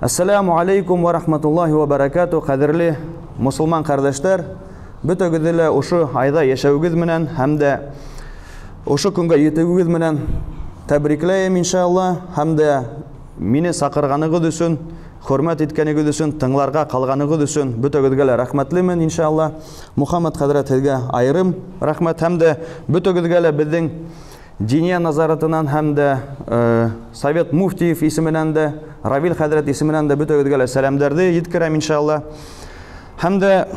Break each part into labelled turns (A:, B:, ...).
A: Ассаламу алейкум ва рахматуллахи ва баракату. Кадерле мусулман кардәшләр, бөтәгезле ушу айда яшәүгез менән һәм дә ушу көнгә җитүгез менән тәбрикләйм иншалла. Һәм дә мине сакырганыгыз өчен, хөрмәт иткәнегез өчен, тыңларга калганыгыз өчен бөтәгезгә рәхмәтлемен иншалла. Мухаммад хәзрәтегә айрым рәхмәт һәм дә бөтәгезгә безнең Диния назаратынан һәм дә Совет муфтиев исеменән дә, Равил хәзрәт исеменән дә бөтәгезгә сәламнарны җиткерәм иншалла. Һәм дә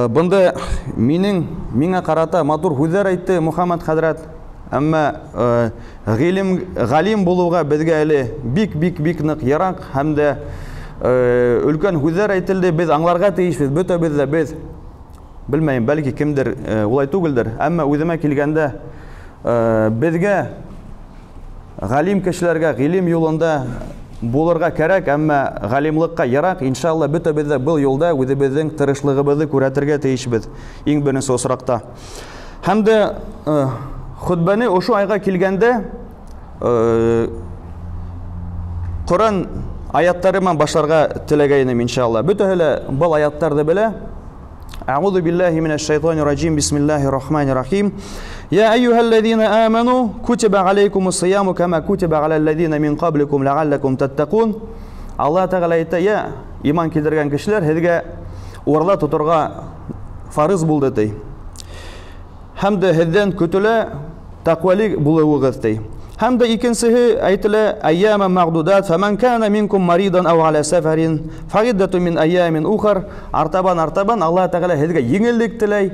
A: бунда миңа карата матур һүзләр әйтте Мухаммад хәзрәт. Әмма галим булуга безгә әле бик нык ярак һәм дә өлкән һүзләр әйтелде. Без аңларга тиешбез, бөтәбез дә без. Белмәйм, бәлки кемдер улай түгелдер. Әмма үземә килгәндә безгә галим кешеләргә гыйлем юлында булырга кирәк, әмма галимлыкка ярак. Иншалла бөтәбез дә бу юлда үзебезнең тырышлыгыбызны күрәтергә тиешбез иң беренче осракта. Һәм дә хутбаны ошо айга килгәндә Коран аяттарынан башларга теләгәйнем иншалла. Бөтәһе бу аяттарны белә. أعوذ بالله من الشيطان الرجيم بسم الله الرحمن الرحيم يا أيها الذين آمنوا كتب عليكم الصيام كما كتب على الذين من قبلكم لعلكم تتقون. الله تعالى يا إيمان كدرجان كشلر هذا ورلا تطرقا فارز بولدتي هم ده هذن كتلا تقوالي بولوغتي هم ده إكنسه أيتلا أيام معدودات فمن كان منكم مريضا أو على سفر فعدة من أيام أخر артабан الله تعالى هذا ينجلك تلاي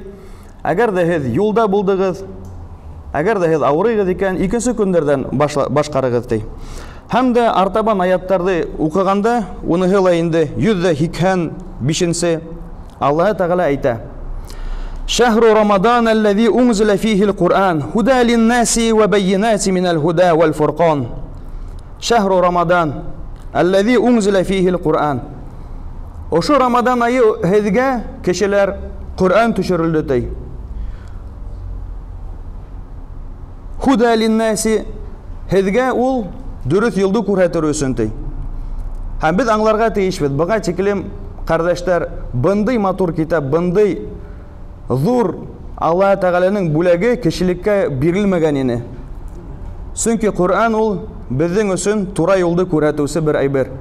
A: أجر ده هذا يولدا بولدغث أجر ده هذا أوريغ كان إكنسه كندردن باشقارغثتي هم ده артабан аяттарды укыганда уны хылайынды 180 бишенсе الله تعالى أيта شهر رمضان الذي أنزل فيه القرآن هدى للناس وبينات من الهدى والفرقان شهر رمضان الذي أنزل فيه القرآن وشو رمضان أيو هذا كشلر قرآن تشرلتي هدى للناس هذا أول درث يلدو كرهتروسنتي هم بد أنغلارغا تيشبد بغا تكلم قرداشتر بندي ماتور كتاب بندي Зур Алла Тәгаләнең бүләге кешелеккә бирелмәгән ине. Чөнки Коръан ул безнең өчен тура юлды күрсәтүче бер әйбер.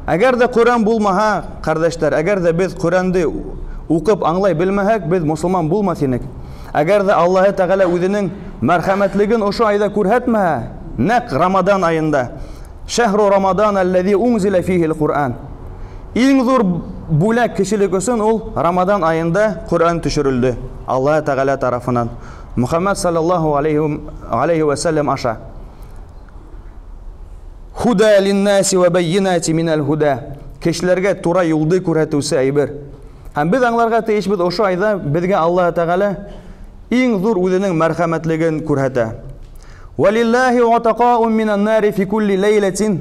A: Әгәр дә Коръан булмаһа, кардәшләр, әгәр дә без Коръанны укып аңлай белмәһәк, без мусламан булмас идек. Әгәр дә Алла Тәгалә үзенең мәрхәмәтлеген ошо айда күрсәтмәһә, нәк Рамадан айында, шәһру Рамадан аллази унзила фиһи ал-Коръан. Иң зур бүләк кешелек өчен ул Рамадан айында Коръан төшерелде Алла Тәгалә тарафынан. Мухаммад саллаллаху алейхи ва саллям аша. Худа лин-наси ва баййинати минал худа. Кешеләргә тура юлды күрсәтүче әйбер. Һәм без аңларга тиешбез ошо айда безгә Алла Тәгалә иң зур үзенең мәрхәмәтлеген күрсәтә. Валиллаһи утaqa'un минан-нари фи кулли лейлатин.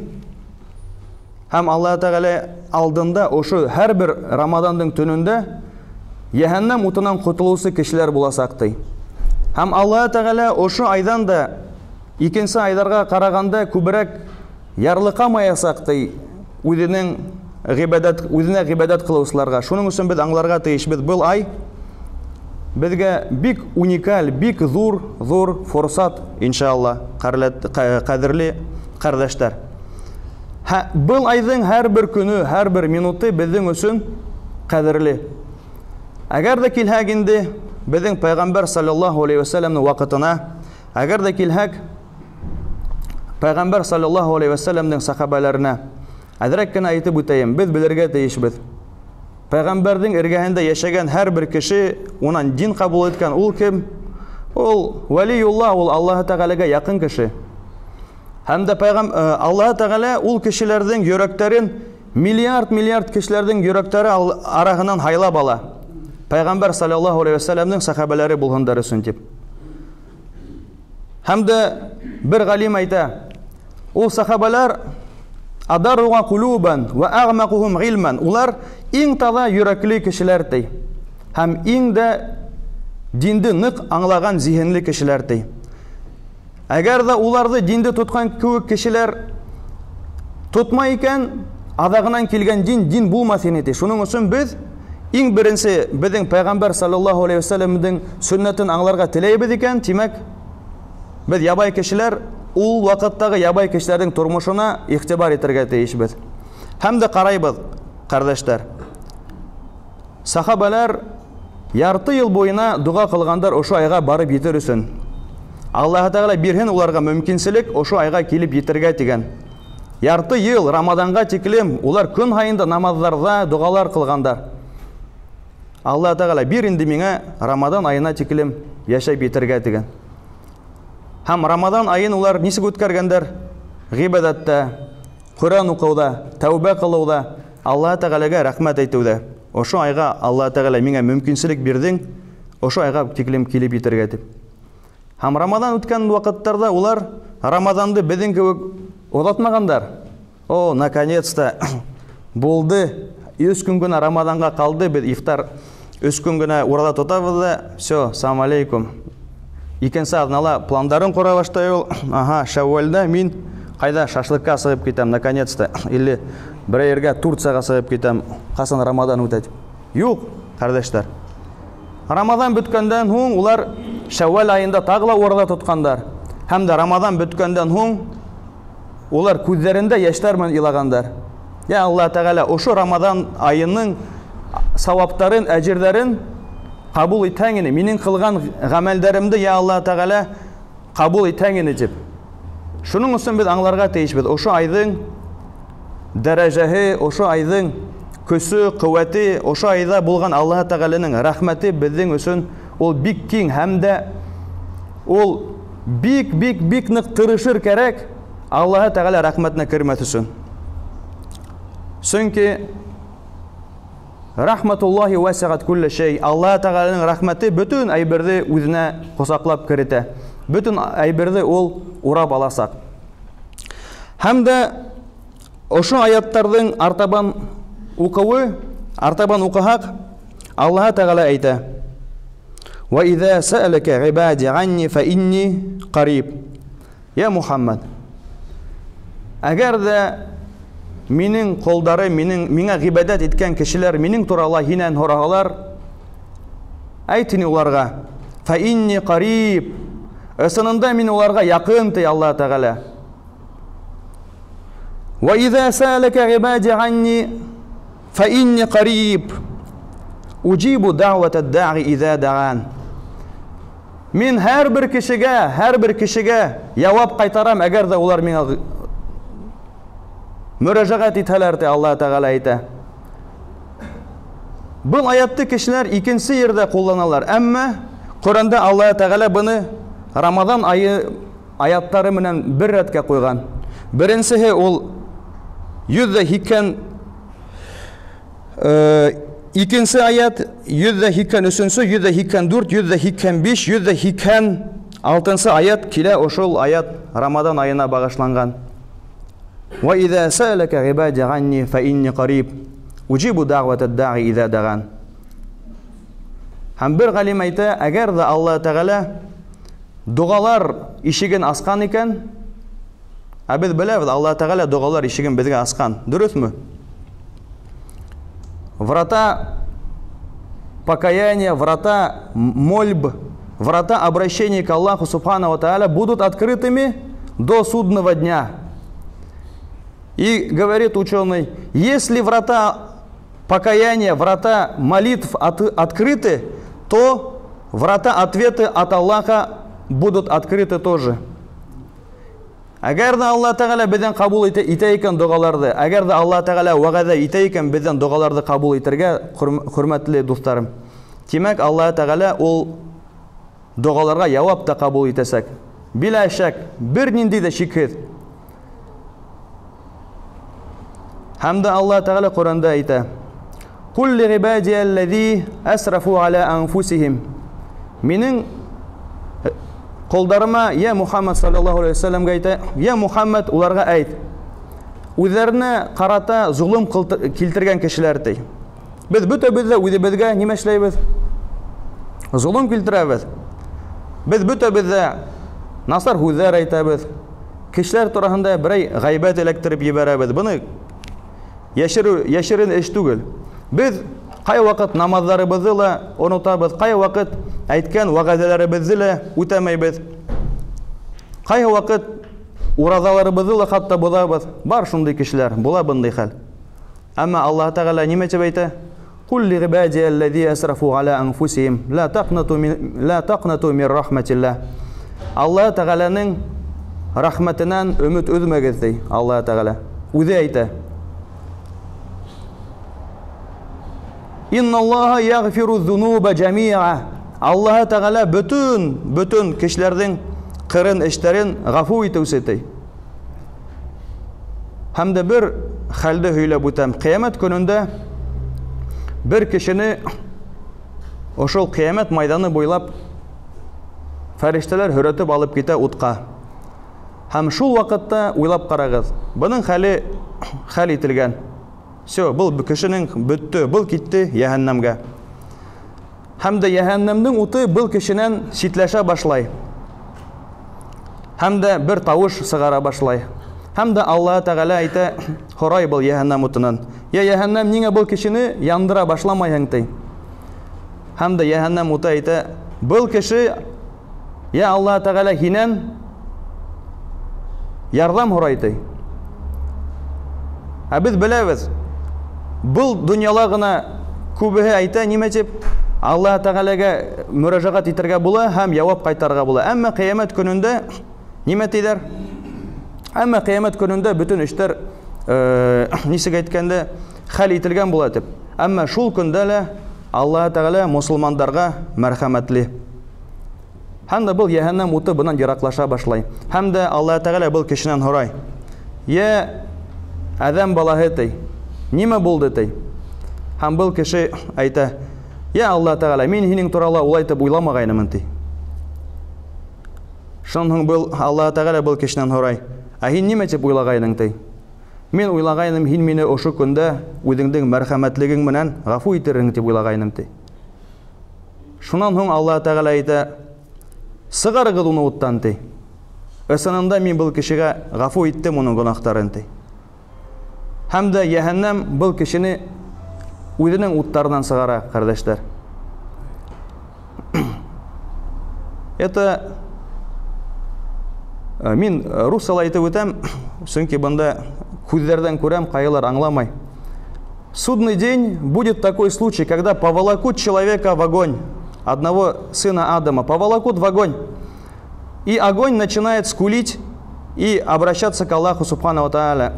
A: Һәм Алла Тәгалә алдында ошо һәр бер Рамадандың төнендә яһәннәм утынан кутылучы кешеләр буласак ди. Һәм Алла Тәгалә ошо айдан да икенче айдарга караганда күбрәк ярлыкамаясак ди үзенең гыйбадат кылучыларга. Шуның өчен без аңларга тиешбез, бу ай безгә бик уникаль, бик зур форсат иншалла, кадерле кардәшләр. Был айдың һәр бер көне, һәр бер минуты безнең өчен кадерле. Әгәр дә килһәк инде безнең Пәйгамбәр саллаллаху алейхи ва салламның вакытына, әгәр дә килһәк Пәйгамбәр саллаллаху алейхи ва салламның сахабаларына, әдрәк кенә әйтеп үтәем, без белергә тиешбез. Пәйгамбәрнең эргәһендә яшәгән һәр бер кеше, унан дин кабул иткән ул кем? Ул валиулла, ул Аллаһ Тәгаләгә якын кеше. Һәм дә Алла Тәгалә ул кешеләрнең йөрәкләрен миллиард кешеләрнең йөрәкләре арасыннан хайлап ала. Пәйгамбәр саллаллаху алейхи ва салламның сахабалары булгандар өчен дип. Һәм дә бер галим әйтә, ул сахабалар адаруга кулубан ва агмакухум гилман. Улар иң таза йөрәкле кешеләр ди. Һәм иң дә динде нык аңлаган зиһенле кешеләр ди. Әгәр дә уларды динде тоткан күк кешеләр тотмай икән, адагынан килгән дин булмас ине. Шуның өчен без иң беренче безнең Пәйгамбәр саллаллаһу алейхи ва сәлләмнең сөннәтен аңларга теләйбез икән, тимәк, без ябай кешеләр ул вакыттагы ябай кешеләрнең тормышына игътибар итәргә тиешбез. Һәм дә карайбыз, кардәшләр. Сахабалар ярты ел буена дуга кылгандар ошо айга барып җитер өчен. Аллаһ Тәгалә бирһен уларга мөмкинчелек ошо айга килеп җитәргә дигән. Ярты ел Рамаданга тиклем улар көн һайында намазларда дугалар кылгандар. Аллаһ Тәгалә бир инде миңа Рамадан айына тиклем яшәп җитәргә дигән. Һәм Рамадан айын улар ничек үткәргәндер? Гыйбадәттә, Кур'ан укыуда, тәүбә кылуда, Аллаһ Тәгаләгә рәхмәт әйтүдә. Ошо айга Аллаһ Тәгалә миңа мөмкинчелек бирдең, ошо айга тиклем килеп җитәргә дип. Һәм Рамадан үткән вакыттарда улар Рамаданды безнең кебек озатмагандар. О, наконец-то булды. 3 көн генә Рамаданга калды, без ифтар 3 көн генә урада тотабыз да, всё, салам алейкум. Икенче аднала пландарын кура баштай ул. Ага, Шәввалда мин кайда шашлыкка сыгып китәм, наконец-то. Или бер ергә Турцияга сыгып китәм. Касан Рамадан үтә. Юк, кардәшләр. Рамадан беткәндән һуң улар Шәввал айында тагыла урада тоткандар. Һәм дә Рамадан беткәндән һуң улар күзләрендә яшьләр белән илагандар. Я Аллаһ Тәгалә ошо Рамадан айының саваптарын, әҗирләрен кабул итәңне, минең кылган гамәлләремне я Аллаһ Тәгалә кабул итәңне дип. Шуның өчен без аңларга тиешбез. Ошо айның дәрәҗәһе, ошо айның көсе, куәте, ошо айда булган Аллаһ Тәгаләнең рәхмәте безнең өчен ул бик киң һәм дә ул бик нык тырышыр кирәк Аллаһ Тәгалә рәхмәтенә кирмәс өчен. Чөнки рәхмәтуллаһи васиғат кулли шәй. Аллаһ Тәгаләнең рәхмәте бөтен әйберне үзенә косаклап кертә. Бөтен әйберне ул урап аласак. Һәм дә ошо аяттарның артабан укыһак, Аллаһ Тәгалә әйтә: "Ва иза саалака ибади анни фа инни қариб." Я Мухаммад, әгәр дә минең кулдары, миңа гыйбадат иткән кешеләр минең турала һинән һораһалар, әйт уларга: "Фа инни қариб." Ысынында мин уларга якын ди Аллаһ Тәгалә. "Ва иза саалака ибади анни фа инни қариб. Уҗибу даъвата ад-да'i иза даъан." Мин һәр бер кешегә җавап кайтарам, әгәр дә улар миңа мөрәҗәгать итһәләр ди Аллаһ Тәгалә әйтә. Бу аятты кешеләр икенче җирдә кулланалар, әмма Коръәндә Аллаһ Тәгалә буны Рамадан айы аяттары менән бер рәткә куйган. Беренчеһе ул 102 икенче аят 103, 104, 105, 106 аят килә, ошол аят Рамадан айына багышланган. Ва иза саалака ибади анни фа инни қариб. Уҗибу даъвата ад-да'i иза даган. Һәм бер галим әйтә, әгәр дә Аллаһ Тәгалә дугалар ишеген аскан икән, без беләбез, Аллаһ Тәгалә дугалар ишеген безгә аскан. Дөресме? Врата покаяния, врата мольб, врата обращения к Аллаху Субхану ва Тааля будут открытыми до судного дня. И говорит ученый, если врата покаяния, врата молитв открыты, то врата ответа от Аллаха будут открыты тоже. Әгәр дә Аллаһ Тәгалә бездән кабул итә икән дугаларны, әгәр дә Аллаһ Тәгалә вәгъдә итә икән бездән дугаларны кабул итәргә, хөрмәтле дусларым. Тимәк, Аллаһ Тәгалә ул дугаларга җавап та кабул итәсәк. Билә шәк, бер нинди дә шикһез. Һәм дә Аллаһ Тәгалә Коръәндә әйтә: "Кул ли ибади аллази асрафу аля анфусихим." Минең Колдарыма, я Мухаммад саллаллаху алейхи ва саллямга әйтә, я Мухаммад уларга әйт, үзләренә карата зулым килтергән кешеләр ди. Без бөтәбез дә үзебезгә нимә эшләйбез? Зулым килтерәбез. Без бөтәбез дә насар һүзләр әйтәбез, кешеләр турасында берәй гайбәт эләктереп ебәрәбез. Буны яшерен эш түгел. Без кай вакыт намазларыбызны да онытабыз, кай вакыт әйткән вәгъдәләребезне дә үтәмәйбез. Кай вакыт уразаларыбызны да хатта бозабыз. Бар шундый кешеләр, була бундай хәл. Әмма Аллаһ Тәгалә нимә дип әйтә? Кул ли гибади аллази асрафу ала анфусихим ла тaqnatu мин рахматиллах. Аллаһ Тәгаләнең рахмәтеннән өмет үзмәгез ди. Аллаһ Тәгалә үзе әйтә. Инна Аллаһа ягфиру зунуба җамиа. Аллаһ Тәгалә бүтән кешеләрнең кырын эшләрен гафу итүсе ди. Һәм дә бер хәлдә һөйләп үтәм. Кыямәт көнендә бер кешене ошол кыямәт майданы буйлап фәрештәләр һөрәтеп алып китә утка. Һәм шул вакытта уйлап карагыз. Буның хәл ителгән. Все, был кешенең бөтте, был китте яһәннәмгә. Һәм дә яһәннәмнең уты был кешенән ситләшә башлай. Һәм дә бер тавыш сыгара башлай. Һәм дә Аллаһ Тәгалә әйтә, хорай был яһәннәм утынан. Я яһәннәм, нигә был кешене яндыра башламайһың ти? Һәм дә яһәннәм уты әйтә, был кеше, я Аллаһ Тәгалә һинән ярдәм һорай ти. Ә без беләбез, был дөньяла гына күбеһе әйтә нимә дип, Аллаһ Тәгаләгә мөрәҗәгать итәргә була һәм җавап кайтарырга була. Әмма кыямәт көнендә нимә тидер? Әмма кыямәт көнендә бүтән эшләр нисек әйткәндә хәл ителгән була дип. Әмма шул көндә лә Аллаһ Тәгалә мусламандарга мәрхәмәтле. Һәм дә был яһәннәм уты бунан яраклаша башлай. Һәм дә Аллаһ Тәгалә был кешенән һорай. Я Адәм балаһы ти, нимә булды ти? Һәм был кеше әйтә, я Аллаһ Тәгалә, мин һинең турала улай дип уйламагайнымын ти. Шуннан был Аллаһ Тәгалә был кешенән һорай. Ә һин нимә дип уйлагайның ти? Мин уйлагайным, һин мине ошо көндә үзеңнең мәрхәмәтлегең менән гафу итерең дип уйлагайным ти. Шуннан һуң Аллаһ Тәгалә әйтә, сыгарыгыз уны уттан ти. Ысынында мин был кешегә гафу иттем уның гөнаһтарын ти. Һәм дә яһәннәм был кешене үзенең уттарынан сыгара, кардәшләр. Это мин русчалай әйтеп үтәм, чөнки бында күзләрдән күрәм, кайылар аңламай. Судный день будет такой случай, когда поволокут человека в огонь, одного сына Адама, поволокут в огонь, и огонь начинает скулить и обращаться к Аллаху Субхану ва Тааля.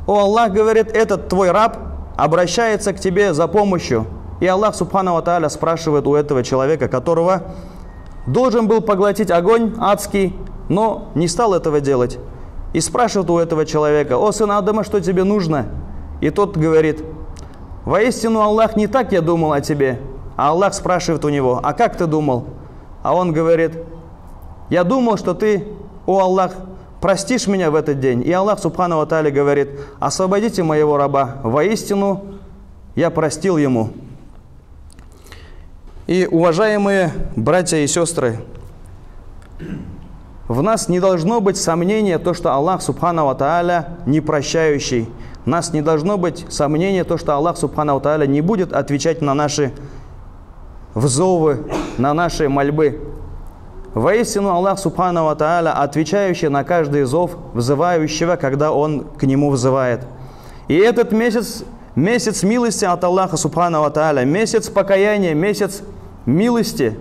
A: О Аллах, говорит, этот твой раб обращается к тебе за помощью. И Аллах Субхану ва Тааля спрашивает у этого человека, которого должен был поглотить огонь адский, но не стал этого делать. И спрашивает у этого человека, о сын Адама, что тебе нужно? И тот говорит, воистину Аллах, не так я думал о тебе. А Аллах спрашивает у него, а как ты думал? А он говорит, я думал, что ты, о Аллах, простишь меня в этот день. И Аллах Субхану ва Тааля говорит, освободите моего раба, воистину я простил ему. И, уважаемые братья и сестры, в нас не должно быть сомнения, то, что Аллах Субхану ва Тааля не прощающий. У нас не должно быть сомнения, то, что Аллах Субхану ва Тааля не будет отвечать на наши взовы, на наши мольбы. Воистину Аллах Субхану ва Тааля отвечающий на каждый зов взывающего, когда он к нему взывает. И этот месяц милости от Аллаха Субхану ва Тааля, месяц покаяния, месяц милости.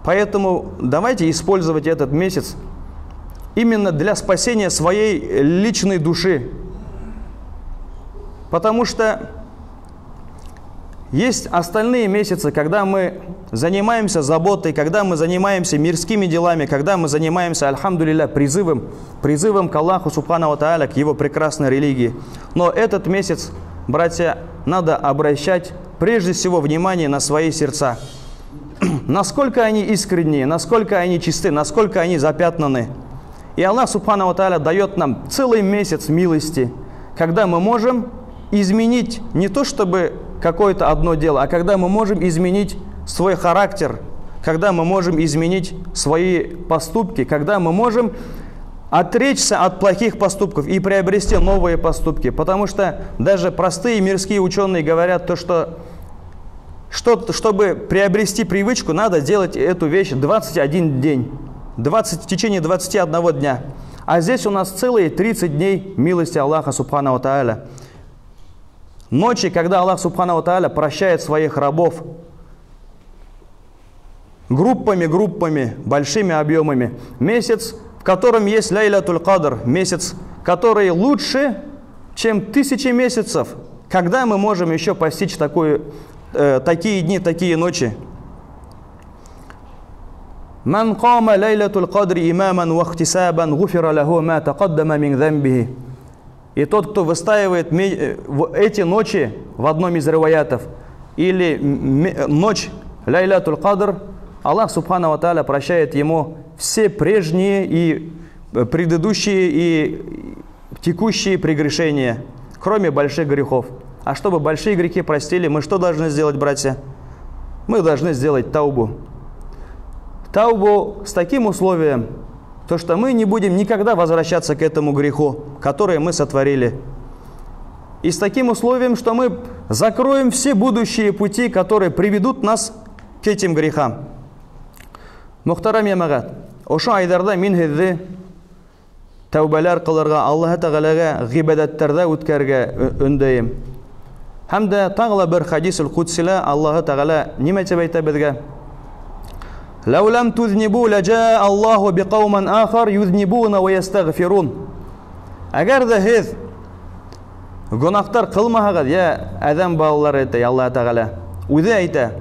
A: Поэтому давайте использовать этот месяц именно для спасения своей личной души. Потому что есть остальные месяцы, когда мы занимаемся заботой, когда мы занимаемся мирскими делами, когда мы занимаемся, альхамдулилля, призывом к Аллаху Субхану ва Тааля, к Его прекрасной религии. Но этот месяц, братья, надо обращать прежде всего внимание на свои сердца. Насколько они искренние, насколько они чисты, насколько они запятнаны. И Аллах Субхану ва Тааля дает нам целый месяц милости, когда мы можем изменить не то чтобы какое-то одно дело, а когда мы можем изменить свой характер, когда мы можем изменить свои поступки, когда мы можем отречься от плохих поступков и приобрести новые поступки. Потому что даже простые мирские ученые говорят, то, что чтобы приобрести привычку, надо делать эту вещь 21 день, в течение 21 дня. А здесь у нас целые 30 дней милости Аллаха Субхану Тааля. Ночи, когда Аллах Субхану Тааля прощает своих рабов группами, большими объемами. Месяц, в котором есть Лайлатуль Кадр, месяц, который лучше, чем 1000 месяцев. Когда мы можем еще постичь такие дни, такие ночи? «Ман кама лайлатуль кадри имаман ва ихтисабан гуфира лаху ма тақаддама мин замбихи». И тот, кто выстаивает эти ночи в одном из риваятов, или ночь Лайлатуль Кадр, Аллах Субхану ва Тааля прощает ему все прежние и предыдущие и текущие прегрешения, кроме больших грехов. А чтобы большие грехи простили, мы что должны сделать, братья? Мы должны сделать таубу. Таубу с таким условием, то что мы не будем никогда возвращаться к этому греху, который мы сотворили. И с таким условием, что мы закроем все будущие пути, которые приведут нас к этим грехам. Мухтарам ямагат, ошо айдарда мин хизди таубалар кылырга, Аллаха Тағалага гибадаттарда үткәргә өндәйем. Һәм дә тагыла бер хадисул кудсила Аллаха Тағала нимә дип әйтә безгә? «Лау лам тузнибу ладжа Аллаху биқауман ахар юзнибуна ва ястагфирун». Әгәр дә һез гунахтар кылмаһагыз, я адәм балалары әйтә Аллаһ Тәгалә. Үзе әйтә: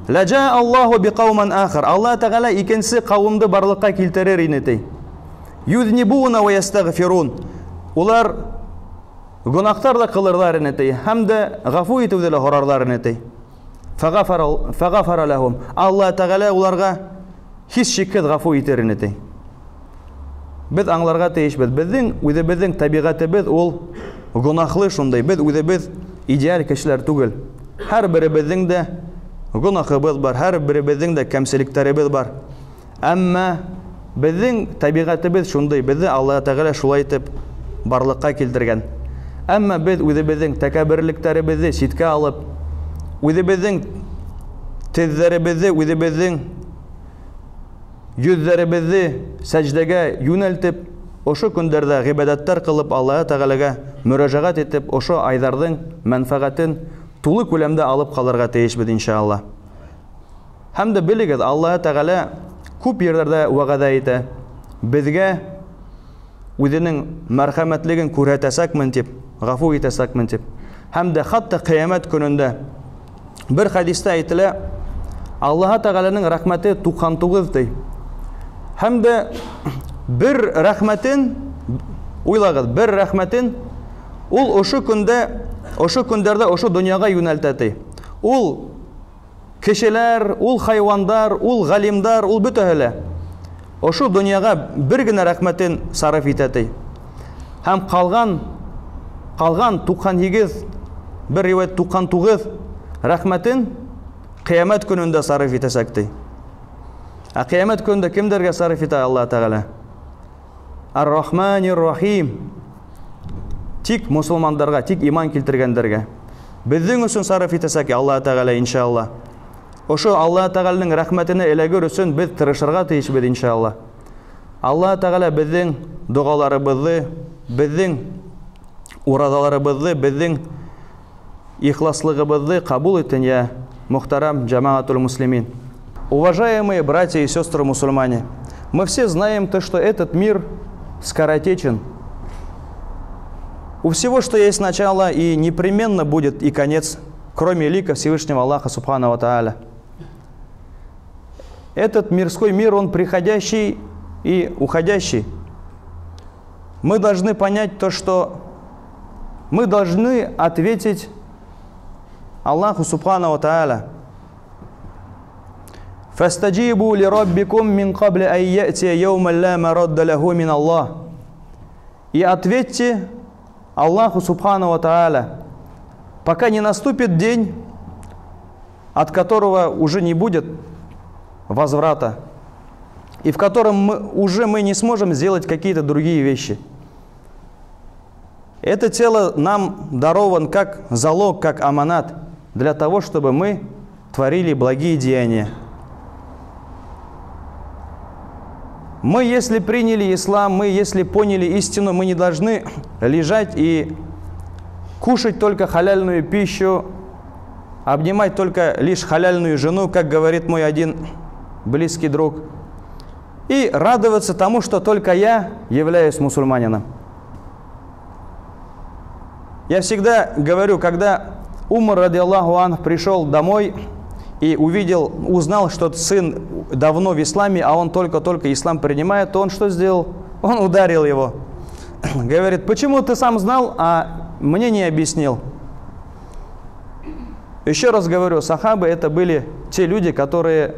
A: «Ладжа Аллаху биқауман ахар». Аллаһ Тәгалә икенче кавымды барлыкка килтерер ине ди. Юзнибуна ва ястагфирун. Улар гунахтар да кылырлар ине ди, һәм дә гафу итүдә лә һорарлар ине ди. Фагафара лахум. Аллаһ Тәгалә уларга һич шиккә гафу итер ине ди. Без аңларга тиешбез. Безнең табигатыбыз ул гунахлы шундай. Без үзебез идеаль кешеләр түгел. Һәр беребезнең дә гунахыбыз бар, һәр беребезнең дә кемчелекләребез бар. Әмма безнең табигатыбыз шундай. Безне Аллаһ Тәгалә шулай итеп барлыкка килтергән. Әмма без үзебезнең тәкәбберлектәребезне читкә алып, үзебезнең тезләребезне, үзебезнең йөзләребезне сәҗдәгә юнәлтеп, ошо көндәрдә гыйбадаттар кылып, Аллаһ Тәгаләгә мөрәҗәгать итеп, ошо айдарның мәнфәгатен тулы күләмдә алып калырга тиешбез иншаллаһ. Һәм дә белегез, Аллаһ Тәгалә күп ерләрдә вәгъдә итә. Безгә үзенең мәрхәмәтлеген күрһәтәсәкмен дип, гафу итәсәкмен дип. Һәм дә хатта кыямәт көнендә бер хадистә әйтелә, Аллаһ Тәгаләнең рәхмәте 99 ди. Һәм дә бер рәхмәтен, уйлагыз, бер рәхмәтен ул ошо көндәрдә ошо дөньяга юнәлтә ди. Ул кешеләр, ул хайвандар, ул галимдар, ул бөтәһе ошо дөньяга бер генә рәхмәтен сарыф итә ди. Һәм калган 98, бер ривайәт 99 рәхмәтен кыямәт көнендә сарыф итәсәк ди. Ә кыямәт көнендә кемдәргә сарыф итә Аллаһ Тәгалә? Ар-Рахманир-Рахим. Тик мусулмандарга, тик иман килтергәндәргә. Безнең өчен сарыф итәсәк Аллаһ Тәгалә иншаллаһ. Ошо Аллаһ Тәгаләнең рәхмәтенә эләгер өчен без тырышырга тиешбез иншаллаһ. Аллаһ Тәгалә безнең дугаларыбызны, безнең уразаларыбызны, безнең ихласлыгыбызны кабул итен, я мухтарам джамаатуль муслимин. Уважаемые братья и сестры мусульмане, мы все знаем то, что этот мир скоротечен. У всего, что есть начало, и непременно будет и конец, кроме лика Всевышнего Аллаха Субхану ва Тааля. Этот мирской мир, он приходящий и уходящий. Мы должны понять то, что мы должны ответить Аллаху Субхану ва Тааля. «Фастаджибу ли раббикум мин кабли ан я'тия яуман ла марадда лаху мин Аллах». И ответьте Аллаху Субхану ва Тааля, пока не наступит день, от которого уже не будет возврата. и в котором мы не сможем сделать какие-то другие вещи. Это тело нам дарован как залог, как аманат, для того, чтобы мы творили благие деяния. Мы, если приняли ислам, мы, если поняли истину, мы не должны лежать и кушать только халяльную пищу, обнимать только лишь халяльную жену, как говорит мой один близкий друг, и радоваться тому, что только я являюсь мусульманином. Я всегда говорю, когда Умар, радиаллаху анху, пришел домой и узнал, что сын давно в исламе, а он только-только ислам принимает, то он что сделал? Он ударил его. Говорит, почему ты сам знал, а мне не объяснил? Еще раз говорю, сахабы это были те люди, которые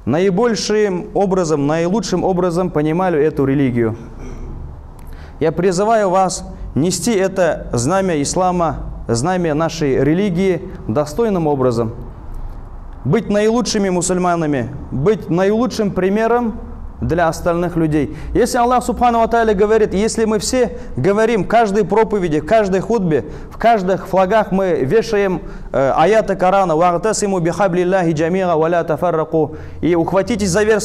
A: наилучшим образом понимали эту религию. Я призываю вас нести это знамя ислама, знамя нашей религии достойным образом. Быть наилучшими мусульманами, быть наилучшим примером для остальных людей. Если Аллах Субхану ва Тааля говорит, если мы все говорим в каждой проповеди, в каждой хутбе, в каждых флагах мы вешаем аяты Корана, «Вa'тасиму бихаблиллахи джамиа ва ля тафарраку», и ухватитесь за верь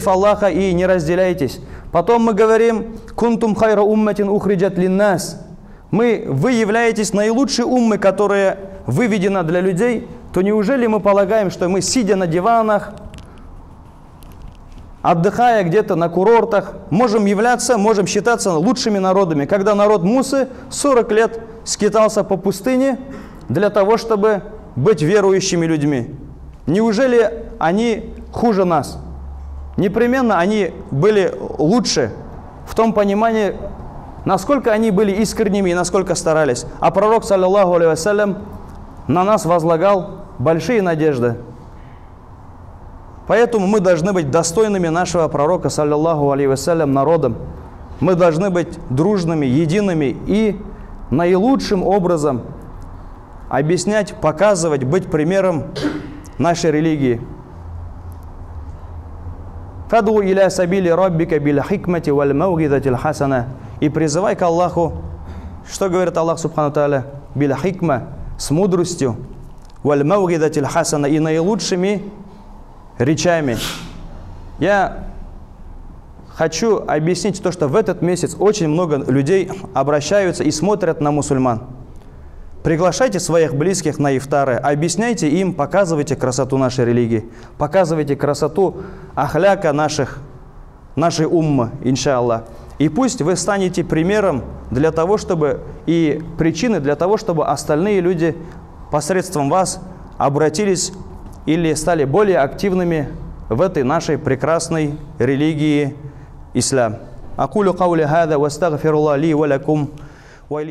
A: в Аллаха и не разделяйтесь. Потом мы говорим «Кунтум хайра умматин ухриджат линнас». Вы являетесь наилучшей уммой, которая выведена для людей, то неужели мы полагаем, что мы, сидя на диванах, отдыхая где-то на курортах, можем считаться лучшими народами, когда народ Мусы 40 лет скитался по пустыне для того, чтобы быть верующими людьми? Неужели они хуже нас? Непременно они были лучше в том понимании, насколько они были искренними и насколько старались. А пророк, саллаллаху алейхи вассалям, на нас возлагал большие надежды. Поэтому мы должны быть достойными нашего пророка, саллаллаху алейхи вассалям, народом. Мы должны быть дружными, едиными и наилучшим образом объяснять, показывать, быть примером нашей религии. «Фаду иля сабили раббика бил хикмати валь маугидатил хасана». И призывай к Аллаху, что говорит Аллах Субхану Тааля, бил хикма, с мудростью, валь маугидатил хасана, и наилучшими речами. Я хочу объяснить то, что в этот месяц очень много людей обращаются и смотрят на мусульман. Приглашайте своих близких на ифтары, объясняйте им, показывайте красоту нашей религии, показывайте красоту ахляка нашей уммы, иншаллах. И пусть вы станете примером для того, чтобы и причиной для того, чтобы остальные люди посредством вас обратились или стали более активными в этой нашей прекрасной религии ислам. Акулю каули хада ва астагфируллах ли ва лакум ва